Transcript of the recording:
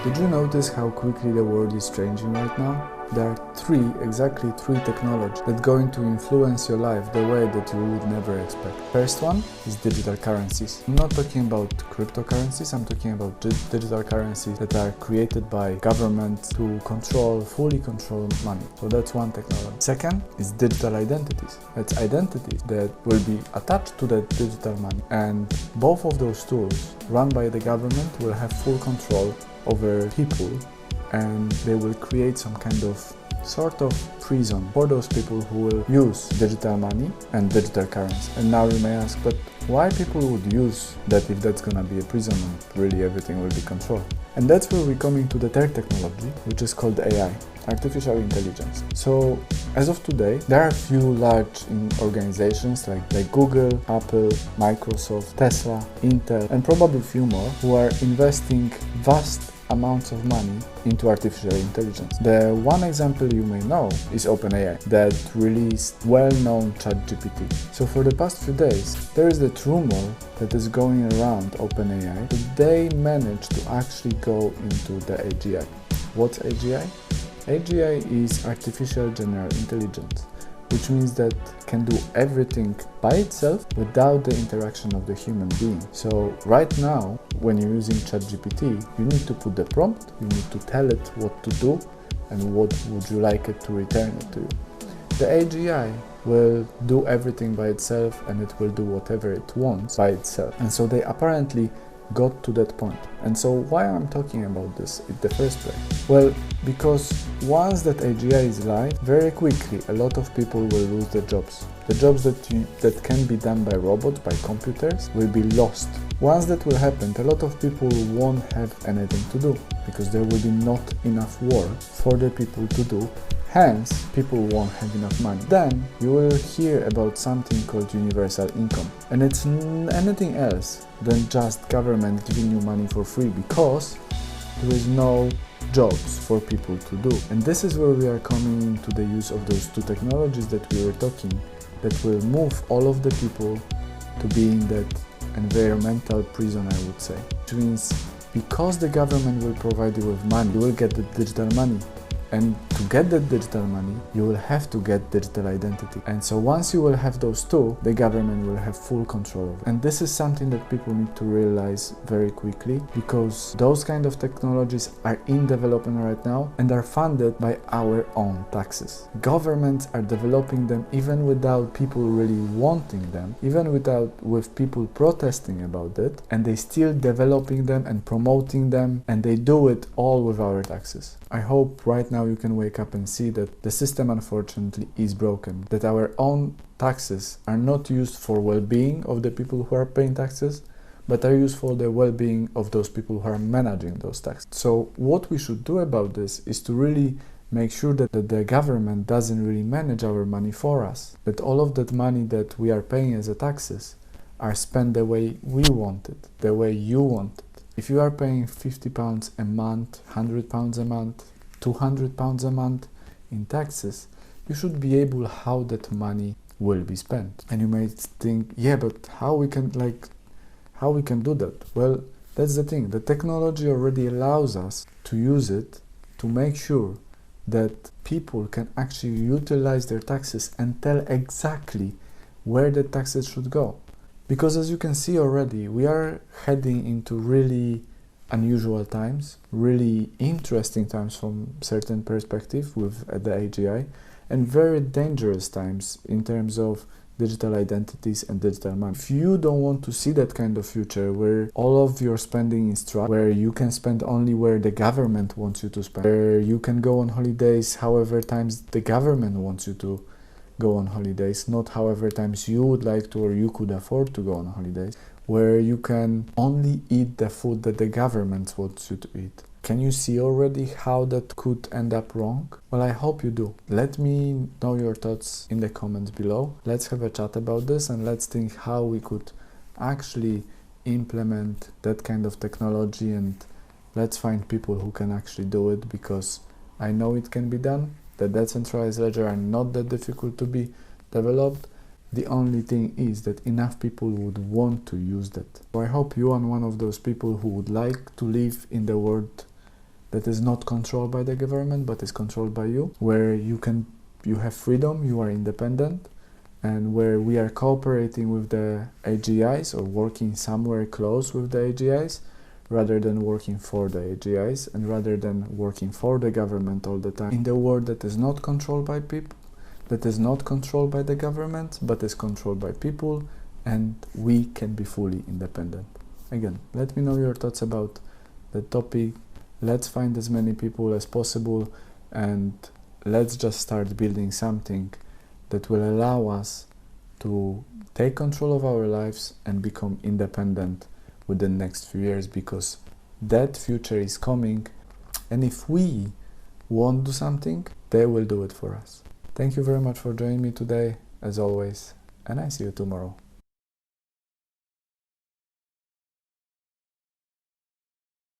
Did you notice how quickly the world is changing right now? There are exactly three technologies that are going to influence your life the way that you would never expect. First one is digital currencies. I'm not talking about cryptocurrencies, I'm talking about digital currencies that are created by governments to fully control money. So that's one technology. Second is digital identities. That's identities that will be attached to that digital money. And both of those tools run by the government will have full control over people, and they will create some kind of sort of prison for those people who will use digital money and digital currency. And now you may ask, but why people would use that if that's gonna be a prison and really everything will be controlled? And that's where we're coming to the third technology, which is called AI, artificial intelligence. So as of today, there are a few large organizations like Google, Apple, Microsoft, Tesla, Intel, and probably a few more who are investing vast amounts of money into artificial intelligence. The one example you may know is OpenAI that released well-known ChatGPT. So for the past few days, there is that rumor that is going around OpenAI that they managed to actually go into the AGI. What's AGI? AGI is artificial general intelligence, which means that can do everything by itself without the interaction of the human being. So right now, when you're using ChatGPT, you need to put the prompt, you need to tell it what to do and what would you like it to return it to you. The AGI will do everything by itself and it will do whatever it wants by itself. And so they apparently got to that point. And so why I'm talking about this in the first place? Well, because once that AGI is live, very quickly a lot of people will lose their jobs. The jobs that can be done by robots, by computers, will be lost. Once that will happen, a lot of people won't have anything to do because there will be not enough work for the people to do. Hence, people won't have enough money. Then you will hear about something called universal income. And it's anything else than just government giving you money for free because there is no jobs for people to do. And this is where we are coming into the use of those two technologies that we were talking, that will move all of the people to being that environmental prison, I would say. Which means because the government will provide you with money, you will get the digital money. And to get that digital money, you will have to get digital identity. And so once you will have those two, the government will have full control of it. And this is something that people need to realize very quickly because those kind of technologies are in development right now and are funded by our own taxes. Governments are developing them even without people really wanting them, even with people protesting about it, and they still developing them and promoting them, and they do it all with our taxes. I hope right now you can wake up and see that the system unfortunately is broken, that our own taxes are not used for well-being of the people who are paying taxes, but are used for the well-being of those people who are managing those taxes. So what we should do about this is to really make sure that the government doesn't really manage our money for us, that all of that money that we are paying as a taxes are spent the way we want it, the way you want it. If you are paying £50 a month, £100 a month, £200 a month in taxes, you should be able how that money will be spent. And you may think, yeah, but how we can do that? Well, that's the thing. The technology already allows us to use it to make sure that people can actually utilize their taxes and tell exactly where the taxes should go. Because as you can see already, we are heading into really unusual times, really interesting times from certain perspective with the AGI, and very dangerous times in terms of digital identities and digital money. If you don't want to see that kind of future where all of your spending is tracked, where you can spend only where the government wants you to spend, where you can go on holidays however times the government wants you to go on holidays, not however times you would like to or you could afford to go on holidays, where you can only eat the food that the government wants you to eat. Can you see already how that could end up wrong? Well, I hope you do. Let me know your thoughts in the comments below. Let's have a chat about this and let's think how we could actually implement that kind of technology, and let's find people who can actually do it, because I know it can be done. The decentralized ledger are not that difficult to be developed. The only thing is that enough people would want to use that. So I hope you are one of those people who would like to live in the world that is not controlled by the government but is controlled by you, where you have freedom, you are independent, and where we are cooperating with the AGIs or working somewhere close with the AGIs rather than working for the AGIs and rather than working for the government all the time. In the world that is not controlled by people, that is not controlled by the government but is controlled by people, and we can be fully independent. Again, let me know your thoughts about the topic. Let's find as many people as possible and let's just start building something that will allow us to take control of our lives and become independent within the next few years, because that future is coming, and if we won't do something, they will do it for us. Thank you very much for joining me today, as always, and I see you tomorrow.